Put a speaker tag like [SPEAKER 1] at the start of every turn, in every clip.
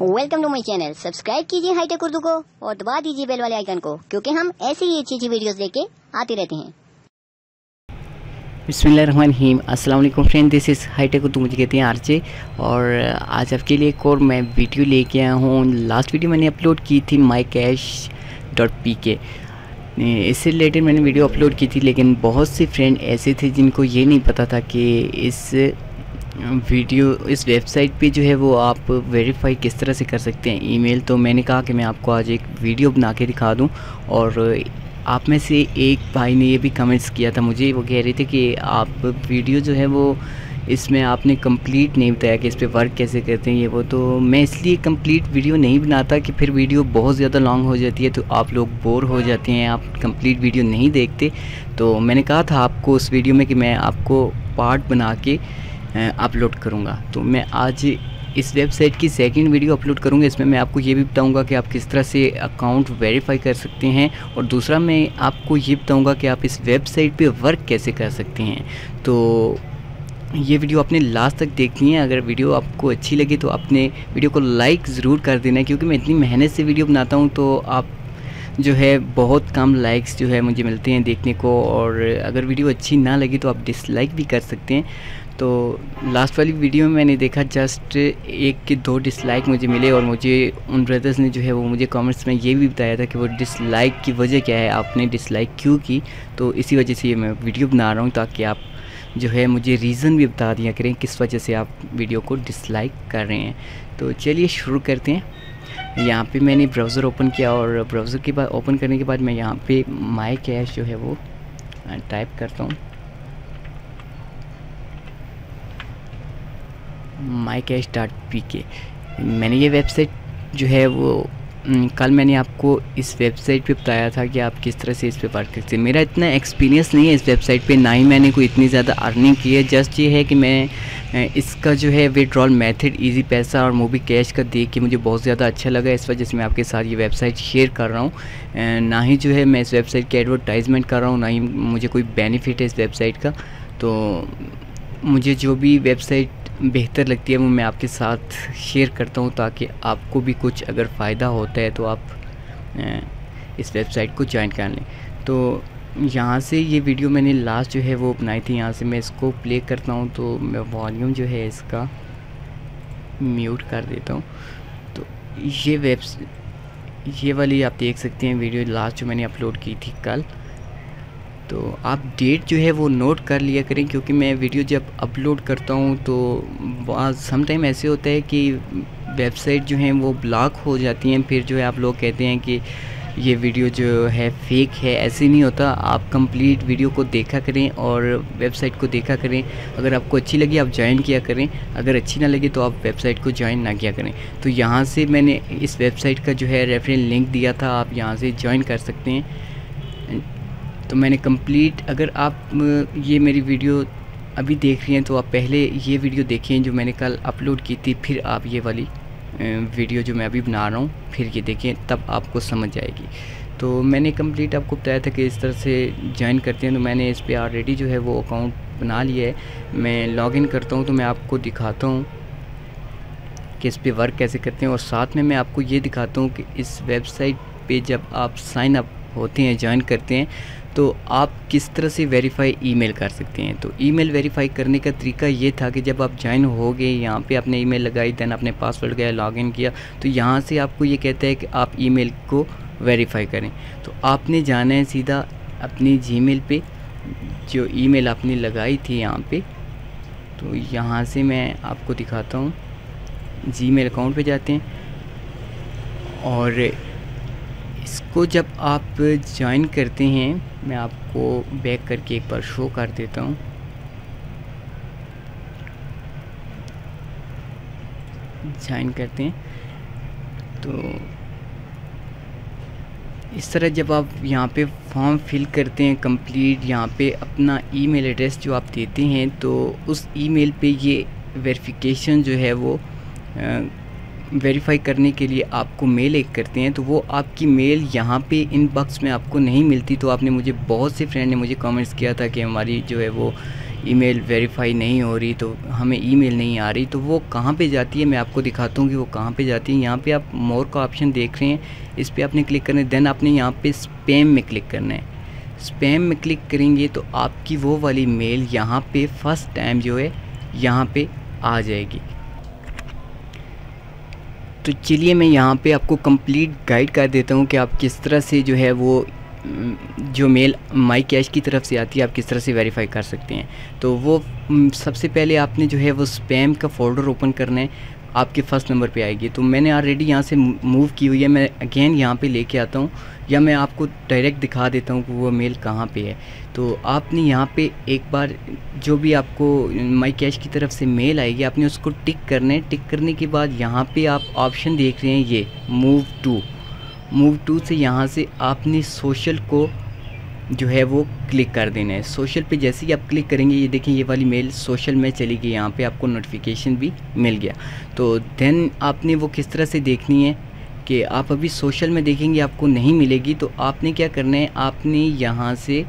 [SPEAKER 1] Welcome to my channel. Subscribe कीजिए hi tech Urdu को और दबा दीजिए बेल वाले आइकन को, क्योंकि हम ऐसी ही अच्छी वीडियोस लेके आते रहते हैं।
[SPEAKER 2] बिस्मिल्लाहिर्रहमानिर्रहीम। अस्सलाम वालेकुम friend, this is hi tech Urdu, मुझे कहते हैं आरजे। और आज आपके लिए एक और मैं वीडियो लेके आया हूँ। लास्ट वीडियो मैंने अपलोड की थी mycash.pk, इससे रिलेटेड मैंने वीडियो अपलोड की थी, लेकिन बहुत से फ्रेंड ऐसे थे जिनको ये नहीं पता था कि इस वेबसाइट पे जो है वो आप वेरीफाई किस तरह से कर सकते हैं ईमेल। तो मैंने कहा कि मैं आपको आज एक वीडियो बना के दिखा दूं। और आप में से एक भाई ने ये भी कमेंट्स किया था मुझे, वो कह रहे थे कि आप वीडियो जो है वो इसमें आपने कंप्लीट नहीं बताया कि इस पे वर्क कैसे करते हैं ये वो। तो मैं इसलिए कंप्लीट वीडियो नहीं बनाता कि फिर वीडियो बहुत ज़्यादा लॉन्ग हो जाती है तो आप लोग बोर हो जाते हैं, आप कंप्लीट वीडियो नहीं देखते। तो मैंने कहा था आपको उस वीडियो में कि मैं आपको पार्ट बना के अपलोड करूँगा। तो मैं आज इस वेबसाइट की सेकंड वीडियो अपलोड करूँगा। इसमें मैं आपको ये भी बताऊँगा कि आप किस तरह से अकाउंट वेरीफाई कर सकते हैं, और दूसरा मैं आपको ये बताऊँगा कि आप इस वेबसाइट पे वर्क कैसे कर सकते हैं। तो ये वीडियो आपने लास्ट तक देखनी है। अगर वीडियो आपको अच्छी लगी तो आपने वीडियो को लाइक ज़रूर कर देना, क्योंकि मैं इतनी मेहनत से वीडियो बनाता हूँ तो आप जो है बहुत कम लाइक्स जो है मुझे मिलते हैं देखने को। और अगर वीडियो अच्छी ना लगी तो आप डिसलाइक भी कर सकते हैं। तो लास्ट वाली वीडियो में मैंने देखा जस्ट 1 के 2 डिसलाइक मुझे मिले, और मुझे उन ब्रदर्स ने जो है वो मुझे कमेंट्स में ये भी बताया था कि वो डिसलाइक की वजह क्या है, आपने डिसलाइक क्यों की। तो इसी वजह से ये मैं वीडियो बना रहा हूँ, ताकि आप जो है मुझे रीज़न भी बता दिया करें किस वजह से आप वीडियो को डिसलाइक कर रहे हैं। तो चलिए शुरू करते हैं। यहाँ पे मैंने ब्राउज़र ओपन किया, और ब्राउज़र के बाद ओपन करने के बाद मैं यहाँ पे mycash जो है वो टाइप करता हूँ। mycash.pk। मैंने ये वेबसाइट जो है वो कल मैंने आपको इस वेबसाइट पे बताया था कि आप किस तरह से इस पे वर्क करते हैं। मेरा इतना एक्सपीरियंस नहीं है इस वेबसाइट पे, ना ही मैंने कोई इतनी ज़्यादा अर्निंग की है। जस्ट ये है कि मैं इसका जो है विड्रॉल मेथड ईजी पैसा और मोबी कैश का देख के मुझे बहुत ज़्यादा अच्छा लगा, इस वजह से मैं आपके साथ ये वेबसाइट शेयर कर रहा हूँ। ना ही जो है मैं इस वेबसाइट की एडवर्टाइजमेंट कर रहा हूँ, ना ही मुझे कोई बेनिफिट है इस वेबसाइट का। तो मुझे जो भी वेबसाइट बेहतर लगती है वो मैं आपके साथ शेयर करता हूँ, ताकि आपको भी कुछ अगर फ़ायदा होता है तो आप इस वेबसाइट को ज्वाइन कर लें। तो यहाँ से ये वीडियो मैंने लास्ट जो है वो बनाई थी, यहाँ से मैं इसको प्ले करता हूँ। तो मैं वॉल्यूम जो है इसका म्यूट कर देता हूँ। तो ये वाली आप देख सकते हैं वीडियो लास्ट जो मैंने अपलोड की थी कल। तो आप डेट जो है वो नोट कर लिया करें, क्योंकि मैं वीडियो जब अपलोड करता हूँ तो सम टाइम ऐसे होता है कि वेबसाइट जो हैं वो ब्लॉक हो जाती हैं। फिर जो है आप लोग कहते हैं कि ये वीडियो जो है फेक है। ऐसे नहीं होता, आप कंप्लीट वीडियो को देखा करें और वेबसाइट को देखा करें। अगर आपको अच्छी लगी आप ज्वाइन किया करें, अगर अच्छी ना लगी तो आप वेबसाइट को ज्वाइन ना किया करें। तो यहाँ से मैंने इस वेबसाइट का जो है रेफरेंस लिंक दिया था, आप यहाँ से ज्वाइन कर सकते हैं। तो मैंने कंप्लीट, अगर आप ये मेरी वीडियो अभी देख रही हैं तो आप पहले ये वीडियो देखें जो मैंने कल अपलोड की थी, फिर आप ये वाली वीडियो जो मैं अभी बना रहा हूँ फिर ये देखें, तब आपको समझ आएगी। तो मैंने कंप्लीट आपको बताया था कि इस तरह से ज्वाइन करते हैं। तो मैंने इस पर ऑलरेडी जो है वो अकाउंट बना लिया है। मैं लॉगिन करता हूँ तो मैं आपको दिखाता हूँ कि इस पर वर्क कैसे करते हैं, और साथ में मैं आपको ये दिखाता हूँ कि इस वेबसाइट पर जब आप साइन अप होते हैं, ज्वाइन करते हैं, तो आप किस तरह से वेरीफाई ईमेल कर सकते हैं। तो ईमेल वेरीफाई करने का तरीका ये था कि जब आप ज्वाइन हो गए, यहाँ पे आपने ईमेल लगाई, देन आपने पासवर्ड गया, लॉगिन किया, तो यहाँ से आपको ये कहता है कि आप ईमेल को वेरीफाई करें। तो आपने जाना है सीधा अपनी जीमेल पे, जो ईमेल आपने लगाई थी यहाँ पे। तो यहाँ से मैं आपको दिखाता हूँ, जीमेल अकाउंट पे जाते हैं, और इसको जब आप ज्वाइन करते हैं, मैं आपको बैक करके एक बार शो कर देता हूँ। ज्वाइन करते हैं तो इस तरह जब आप यहाँ पे फॉर्म फिल करते हैं कंप्लीट, यहाँ पे अपना ईमेल एड्रेस जो आप देते हैं, तो उस ईमेल पे ये वेरिफिकेशन जो है वो वेरीफाई करने के लिए आपको मेल एक करते हैं। तो वो आपकी मेल यहाँ पे इनबॉक्स में आपको नहीं मिलती। तो आपने मुझे, बहुत से फ्रेंड ने मुझे कमेंट्स किया था कि हमारी जो है वो ईमेल वेरीफाई नहीं हो रही, तो हमें ईमेल नहीं आ रही, तो वो कहाँ पे जाती है मैं आपको दिखाता हूँ कि वो कहाँ पे जाती है। यहाँ पे आप मोर का ऑप्शन देख रहे हैं, इस पर आपने क्लिक करना है। देन आपने यहाँ पे स्पैम में क्लिक करना है। स्पैम में क्लिक करेंगे तो आपकी वो वाली मेल यहाँ पे फर्स्ट टाइम जो है यहाँ पे आ जाएगी। तो चलिए मैं यहाँ पे आपको कंप्लीट गाइड कर देता हूँ कि आप किस तरह से जो है वो जो मेल माई कैश की तरफ से आती है आप किस तरह से वेरीफाई कर सकते हैं। तो वो सबसे पहले आपने जो है वो स्पैम का फ़ोल्डर ओपन करना है, आपके फर्स्ट नंबर पे आएगी। तो मैंने ऑलरेडी यहाँ से मूव की हुई है, मैं अगेन यहाँ पे लेके आता हूँ, या मैं आपको डायरेक्ट दिखा देता हूँ कि वो मेल कहाँ पे है। तो आपने यहाँ पे एक बार जो भी आपको माई कैश की तरफ से मेल आएगी आपने उसको टिक करना है। टिक करने के बाद यहाँ पे आप ऑप्शन देख रहे हैं ये मूव टू से यहाँ से आपने सोशल को जो है वो क्लिक कर देना है। सोशल पे जैसे ही आप क्लिक करेंगे ये देखें ये वाली मेल सोशल में चली गई, यहाँ पे आपको नोटिफिकेशन भी मिल गया। तो देन आपने वो किस तरह से देखनी है कि आप अभी सोशल में देखेंगे आपको नहीं मिलेगी, तो आपने क्या करना है, आपने यहाँ से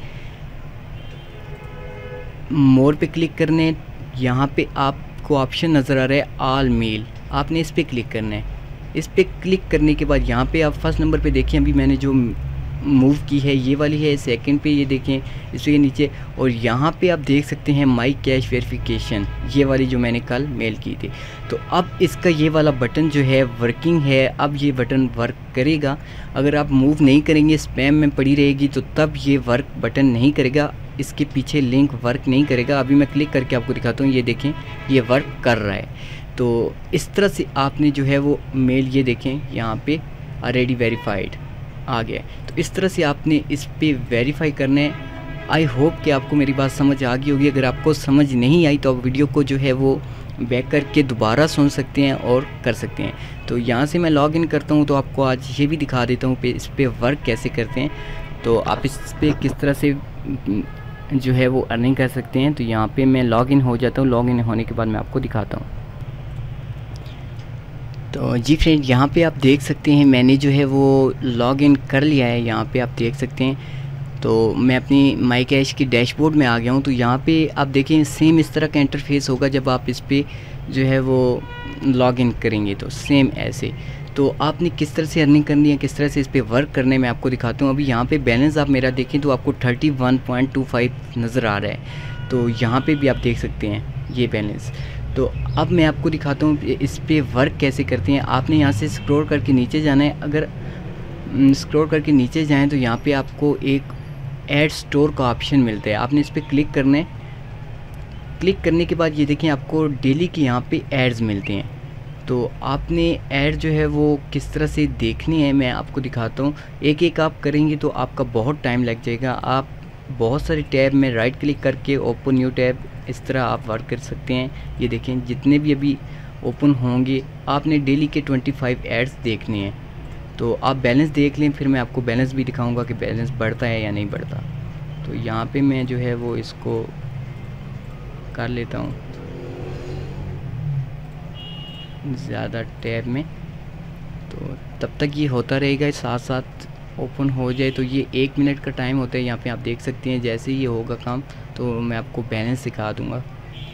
[SPEAKER 2] मोर पे क्लिक करना है। यहाँ पे आपको ऑप्शन नज़र आ रहा है ऑल मेल, आपने इस पर क्लिक करना है। इस पर क्लिक करने के बाद यहाँ पे आप फर्स्ट नंबर पे देखें अभी मैंने जो मूव की है ये वाली है, सेकंड पे ये देखें इसके नीचे, और यहाँ पे आप देख सकते हैं माई कैश वेरिफिकेशन, ये वाली जो मैंने कल मेल की थी। तो अब इसका ये वाला बटन जो है वर्किंग है, अब ये बटन वर्क करेगा। अगर आप मूव नहीं करेंगे स्पैम में पड़ी रहेगी तो तब ये वर्क बटन नहीं करेगा, इसके पीछे लिंक वर्क नहीं करेगा। अभी मैं क्लिक करके आपको दिखाता हूँ, ये देखें ये वर्क कर रहा है। तो इस तरह से आपने जो है वो मेल ये देखें यहाँ पे ऑलरेडी वेरीफाइड आ गया। तो इस तरह से आपने इस पे वेरीफाई करना है। आई होप कि आपको मेरी बात समझ आ गई होगी। अगर आपको समझ नहीं आई तो आप वीडियो को जो है वो बैक करके दोबारा सुन सकते हैं और कर सकते हैं। तो यहाँ से मैं लॉग इन करता हूँ, तो आपको आज ये भी दिखा देता हूँ इस पर वर्क कैसे करते हैं, तो आप इस पर किस तरह से जो है वो अर्निंग कर सकते हैं। तो यहाँ पे मैं लॉग इन हो जाता हूँ, लॉग इन होने के बाद मैं आपको दिखाता हूँ। तो जी फ्रेंड यहाँ पे आप देख सकते हैं मैंने जो है वो लॉग इन कर लिया है, यहाँ पे आप देख सकते हैं। तो मैं अपनी माई कैश की डैशबोर्ड में आ गया हूँ। तो यहाँ पे आप देखें सेम इस तरह का इंटरफेस होगा जब आप इस पे जो है वो लॉग इन करेंगे, तो सेम ऐसे। तो आपने किस तरह से अर्निंग करनी है, किस तरह से इस पर वर्क करने में आपको दिखाता हूँ। अभी यहाँ पे बैलेंस आप मेरा देखें तो आपको 31.25 नज़र आ रहा है। तो यहाँ पे भी आप देख सकते हैं ये बैलेंस। तो अब मैं आपको दिखाता हूँ इस पे वर्क कैसे करते हैं। आपने यहाँ से स्क्रॉल करके नीचे जाना है। अगर स्क्रॉल करके नीचे जाएं तो यहाँ पे आपको एक ऐड स्टोर का ऑप्शन मिलता है, आपने इस पर क्लिक करना है। क्लिक करने के बाद ये देखें आपको डेली के यहाँ पे एड्स मिलते हैं। तो आपने ऐड जो है वो किस तरह से देखनी है मैं आपको दिखाता हूँ। एक एक आप करेंगे तो आपका बहुत टाइम लग जाएगा। आप बहुत सारे टैब में राइट क्लिक करके ओपन न्यू टैब इस तरह आप वर्क कर सकते हैं। ये देखें जितने भी अभी ओपन होंगे आपने डेली के 25 एड्स देखने हैं। तो आप बैलेंस देख लें, फिर मैं आपको बैलेंस भी दिखाऊंगा कि बैलेंस बढ़ता है या नहीं बढ़ता। तो यहाँ पे मैं जो है वो इसको कर लेता हूँ ज़्यादा टैब में, तो तब तक ये होता रहेगा, साथ साथ ओपन हो जाए। तो ये 1 मिनट का टाइम होता है, यहाँ पे आप देख सकते हैं। जैसे ही ये होगा काम तो मैं आपको बैलेंस सिखा दूँगा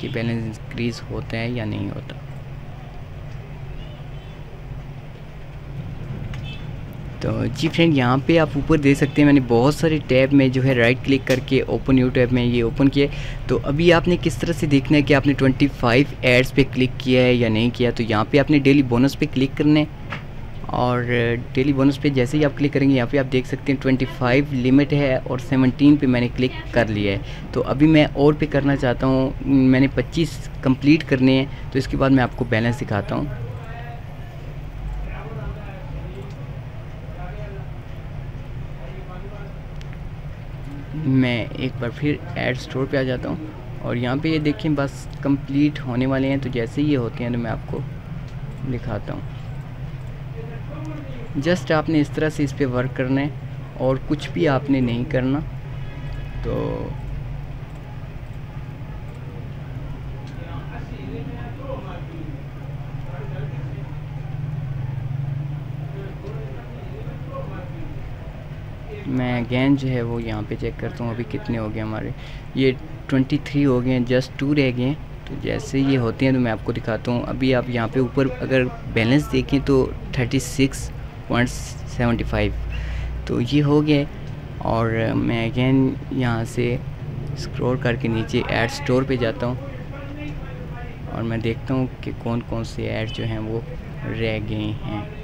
[SPEAKER 2] कि बैलेंस इंक्रीज़ होता है या नहीं होता। तो जी फ्रेंड यहाँ पे आप ऊपर देख सकते हैं मैंने बहुत सारे टैब में जो है राइट क्लिक करके ओपन न्यू टैब में ये ओपन किया। तो अभी आपने किस तरह से देखना है कि आपने 25 एड्स पे क्लिक किया है या नहीं किया। तो यहाँ पे आपने डेली बोनस पे क्लिक करना है, और डेली बोनस पे जैसे ही आप क्लिक करेंगे यहाँ पे आप देख सकते हैं 25 लिमिट है और 17 पे मैंने क्लिक कर लिया है। तो अभी मैं और पे करना चाहता हूँ, मैंने 25 कंप्लीट करने हैं। तो इसके बाद मैं आपको बैलेंस दिखाता हूँ। मैं एक बार फिर ऐड स्टोर पे आ जाता हूँ और यहाँ पे ये देखें बस कंप्लीट होने वाले हैं। तो जैसे ये होते हैं तो मैं आपको दिखाता हूँ। जस्ट आपने इस तरह से इस पे वर्क करना है और कुछ भी आपने नहीं करना। तो मैं अगेन जो है वो यहाँ पे चेक करता हूँ अभी कितने हो गए हमारे। ये 23 हो गए हैं, जस्ट 2 रह गए हैं। तो जैसे ये होते हैं तो मैं आपको दिखाता हूँ। अभी आप यहाँ पे ऊपर अगर बैलेंस देखें तो 36.75 तो ये हो गए। और मैं अगेन यहाँ से स्क्रॉल करके नीचे ऐड स्टोर पे जाता हूँ और मैं देखता हूँ कि कौन कौन से ऐड जो हैं वो रह गए हैं।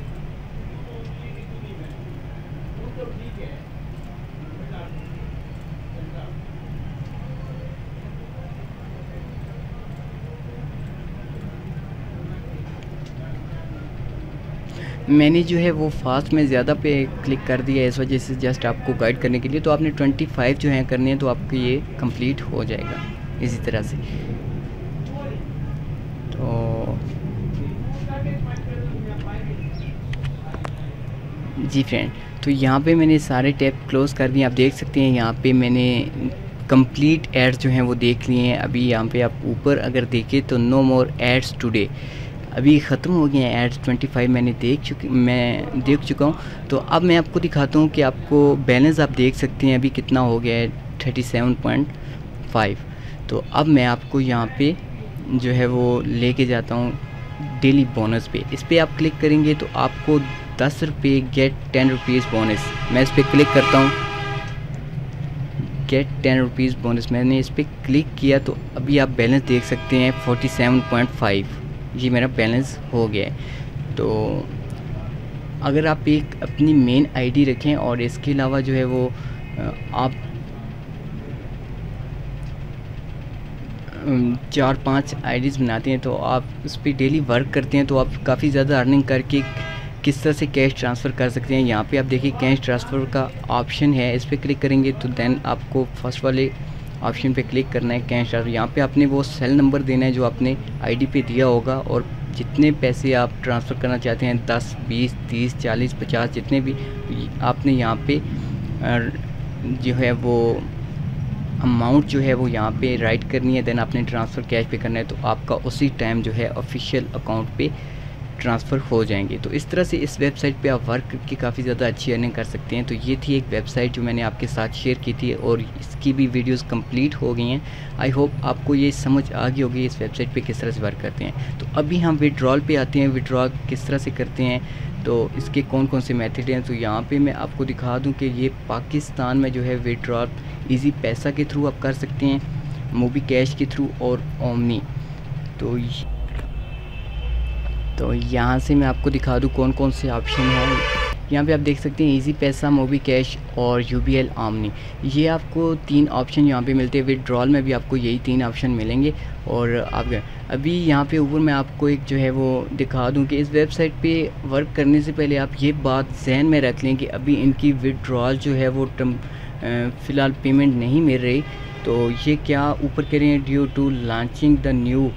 [SPEAKER 2] मैंने जो है वो फास्ट में ज़्यादा पे क्लिक कर दिया है, इस वजह से जस्ट आपको गाइड करने के लिए। तो आपने 25 जो है करने हैं तो आपको ये कंप्लीट हो जाएगा इसी तरह से। तो जी फ्रेंड, तो यहाँ पे मैंने सारे टैब क्लोज़ कर दिए। आप देख सकते हैं यहाँ पे मैंने कंप्लीट एड्स जो हैं वो देख लिए हैं। अभी यहाँ पे आप ऊपर अगर देखें तो नो मोर एड्स टुडे, अभी ख़त्म हो गए हैं एड्स। 25 मैं देख चुका हूँ। तो अब मैं आपको दिखाता हूँ कि आपको बैलेंस आप देख सकते हैं अभी कितना हो गया है, 37.5। तो अब मैं आपको यहाँ पे जो है वो लेके जाता हूँ डेली बोनस पे। इस पर आप क्लिक करेंगे तो आपको 10 रुपये गेट 10 रुपीज़ बोनस। मैं इस पर क्लिक करता हूँ, गेट 10 रुपीज़ बोनस। मैंने इस पर क्लिक किया तो अभी आप बैलेंस देख सकते हैं 47.5, ये मेरा बैलेंस हो गया है। तो अगर आप एक अपनी मेन आईडी रखें और इसके अलावा जो है वो आप 4-5 आईडीज़ बनाते हैं तो आप उस पर डेली वर्क करते हैं तो आप काफ़ी ज़्यादा अर्निंग करके किस तरह से कैश ट्रांसफ़र कर सकते हैं। यहाँ पे आप देखिए कैश ट्रांसफ़र का ऑप्शन है, इस पर क्लिक करेंगे तो देन आपको फर्स्ट वाले ऑप्शन पे क्लिक करना है कैश ट्रांसफ़र। यहाँ पे आपने वो सेल नंबर देना है जो आपने आईडी पे दिया होगा और जितने पैसे आप ट्रांसफ़र करना चाहते हैं 10, 20, 30, 40, 50 जितने भी आपने यहाँ पे जो है वो अमाउंट जो है वो यहाँ पे राइट करनी है। देन आपने ट्रांसफ़र कैश पे करना है तो आपका उसी टाइम जो है ऑफिशियल अकाउंट पे ट्रांसफ़र हो जाएंगे। तो इस तरह से इस वेबसाइट पे आप वर्क करके काफ़ी ज़्यादा अच्छी अर्निंग कर सकते हैं। तो ये थी एक वेबसाइट जो मैंने आपके साथ शेयर की थी और इसकी भी वीडियोस कंप्लीट हो गई हैं। आई होप आपको ये समझ आ गई होगी इस वेबसाइट पे किस तरह से वर्क करते हैं। तो अभी हम विड्रॉल पे आते हैं, विड्रॉल किस तरह से करते हैं, तो इसके कौन कौन से मेथड हैं। तो यहाँ पर मैं आपको दिखा दूँ कि ये पाकिस्तान में जो है विड्रॉल ईजी पैसा के थ्रू आप कर सकते हैं, मोबी कैश के थ्रू और ओमनी। तो यहाँ से मैं आपको दिखा दूँ कौन कौन से ऑप्शन हैं। यहाँ पे आप देख सकते हैं इजी पैसा, मोबी कैश और यूबीएल ओमनी। ये आपको 3 ऑप्शन यहाँ पे मिलते हैं। विड्रॉल में भी आपको यही 3 ऑप्शन मिलेंगे। और आप अभी यहाँ पे ऊपर मैं आपको एक जो है वो दिखा दूँ कि इस वेबसाइट पे वर्क करने से पहले आप ये बात जहन में रख लें कि अभी इनकी विड्रॉल जो है वो फ़िलहाल पेमेंट नहीं मिल रही। तो ये क्या ऊपर कह रहे हैं, due to launching the new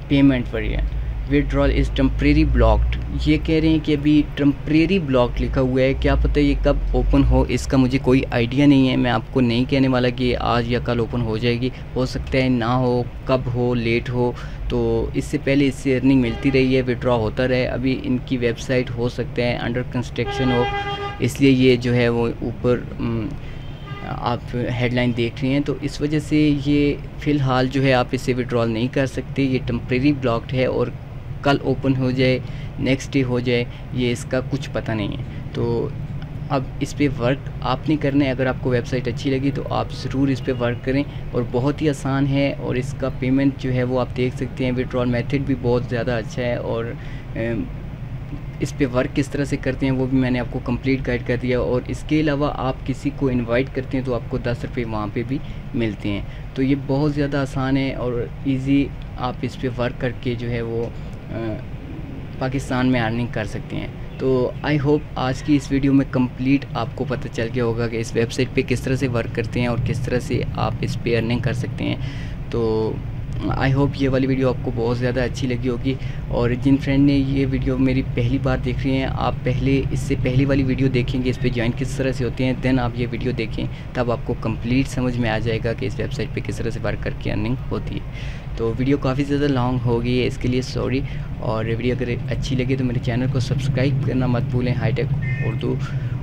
[SPEAKER 2] payment variant withdrawal is temporary blocked. ये कह रहे हैं कि अभी टेम्परेरी ब्लॉक लिखा हुआ है, क्या पता ये कब ओपन हो, इसका मुझे कोई आइडिया नहीं है। मैं आपको नहीं कहने वाला कि आज या कल ओपन हो जाएगी, हो सकता है ना हो, कब हो, लेट हो। तो इससे पहले इससे अर्निंग मिलती रही है, विड्रॉ होता रहे। अभी इनकी वेबसाइट हो सकता है अंडर कंस्ट्रक्शन हो, इसलिए ये जो है वो ऊपर आप हेडलाइन देख रहे हैं। तो इस वजह से ये फ़िलहाल जो है आप इसे विड्रॉल नहीं कर सकते, ये टेम्परेरी ब्लॉक्ड है और कल ओपन हो जाए, नेक्स्ट डे हो जाए, ये इसका कुछ पता नहीं है। तो अब इस पे वर्क आपने करना है। अगर आपको वेबसाइट अच्छी लगी तो आप ज़रूर इस पे वर्क करें और बहुत ही आसान है। और इसका पेमेंट जो है वो आप देख सकते हैं, विड्रॉल मेथड भी बहुत ज़्यादा अच्छा है। और इस पे वर्क किस तरह से करते हैं वो भी मैंने आपको कंप्लीट गाइड कर दिया। और इसके अलावा आप किसी को इनवाइट करते हैं तो आपको 10 रुपये वहाँ पे भी मिलते हैं। तो ये बहुत ज़्यादा आसान है और इजी, आप इस पे वर्क करके जो है वो पाकिस्तान में अर्निंग कर सकते हैं। तो आई होप आज की इस वीडियो में कंप्लीट आपको पता चल गया होगा कि इस वेबसाइट पे किस तरह से वर्क करते हैं और किस तरह से आप इस पे अर्निंग कर सकते हैं। तो आई होप ये वाली वीडियो आपको बहुत ज़्यादा अच्छी लगी होगी। और जिन फ्रेंड ने ये वीडियो मेरी पहली बार देख रहे हैं, आप पहले इससे पहली वाली वीडियो देखेंगे इस पे ज्वाइन किस तरह से होते हैं, देन आप ये वीडियो देखें, तब आपको कंप्लीट समझ में आ जाएगा कि इस वेबसाइट पे किस तरह से वर्क करके अर्निंग होती है। तो वीडियो काफ़ी ज़्यादा लॉन्ग हो गई है, इसके लिए सॉरी। और वीडियो अगर अच्छी लगी तो मेरे चैनल को सब्सक्राइब करना मत भूलें, हाईटेक उर्दू।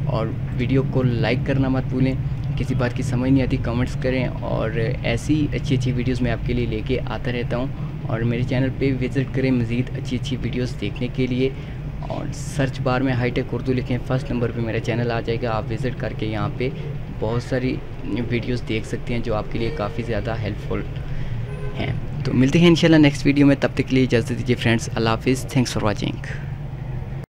[SPEAKER 2] और वीडियो को लाइक करना मत भूलें। किसी बात की समझ नहीं आती कमेंट्स करें, और ऐसी अच्छी वीडियोस मैं आपके लिए लेके आता रहता हूँ। और मेरे चैनल पे विज़िट करें मज़ीद अच्छी वीडियोस देखने के लिए, और सर्च बार में हाईटेक उर्दू लिखें, फर्स्ट नंबर पे मेरा चैनल आ जाएगा। आप विज़िट करके यहाँ पे बहुत सारी वीडियोस देख सकते हैं जो आपके लिए काफ़ी ज़्यादा हेल्पफुल हैं। तो मिलते हैं इंशाल्लाह नेक्स्ट वीडियो में, तब तक के लिए इजाज़त दीजिए फ्रेंड्स। अल्लाह हाफिज़, थैंक्स फॉर वॉचिंग।